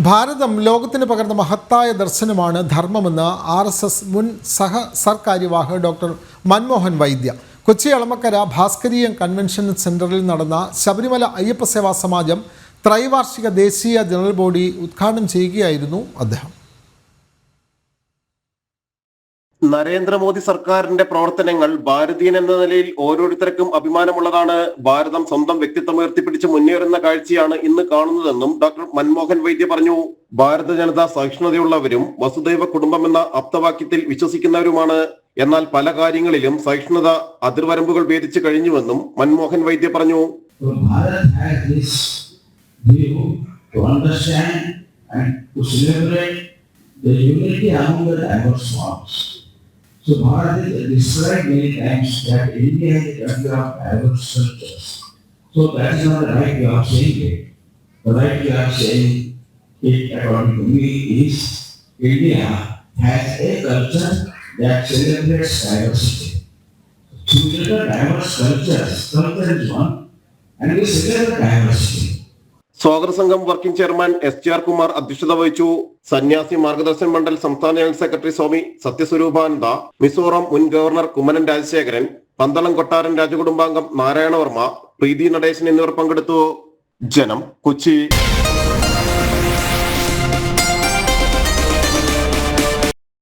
ഭാരതം ലോകത്തിന് പകർന്ന മഹത്തായ ദർശനമാണ് ധർമ്മമെന്ന് RSS മുൻ സർകാര്യവാഹ് ഡോക്ടർ മൻമോഹൻ വൈദ്യ. കൊച്ചി അളമക്കര ഭാസ്കരീയം കൺവെൻഷൻ സെന്ററിൽ നടന്ന ശബരിമല അയ്യപ്പ സേവാ സമാജം ത്രൈവാർഷിക ദേശീയ ജനറൽ ബോഡി ഉദ്ഘാടനം ചെയ്യുകയായിരുന്നു അദ്ദേഹം. നരേന്ദ്രമോദി സർക്കാരിന്റെ പ്രവർത്തനങ്ങൾ ഭാരതീയൻ എന്ന നിലയിൽ ഓരോരുത്തർക്കും അഭിമാനമുള്ളതാണ്. ഭാരതം സ്വന്തം വ്യക്തിത്വം ഉയർത്തിപ്പിടിച്ച് മുന്നേറുന്ന കാഴ്ചയാണ് ഇന്ന് കാണുന്നതെന്നും ഡോക്ടർ മൻമോഹൻ വൈദ്യ പറഞ്ഞു. ഭാരത ജനത സഹിഷ്ണുതയുള്ളവരും വസുദൈവ കുടുംബം എന്ന ആപ്തവാക്യത്തിൽ വിശ്വസിക്കുന്നവരുമാണ്. എന്നാൽ പല കാര്യങ്ങളിലും സഹിഷ്ണുത അതിർവരമ്പുകൾ ഭേദിച്ചു കഴിഞ്ഞുവെന്നും മൻമോഹൻ വൈദ്യ പറഞ്ഞു. So Bharat is described many times that India is a country of diverse cultures. So that is not the right way of saying it. The right way of saying it, according to me, is India has a culture that celebrates diversity. Together diverse cultures, culture is one, and we celebrate diversity. സ്വാഗത സംഘം working chairman SR Kumar അധ്യക്ഷത വഹിച്ചു. സന്യാസി മാർഗദർശൻ മണ്ഡൽ സംസ്ഥാന general secretary സ്വാമി സത്യസ്വരൂപാനന്ദ, മിസോറാം മുൻ governor Kummanam Rajasekharan, Pandalam കൊട്ടാരൻ രാജകുടുംബാംഗം Narayanavarma, പ്രീതി നടേശൻ എന്നിവർ പങ്കെടുത്തു. ജനം, കൊച്ചി.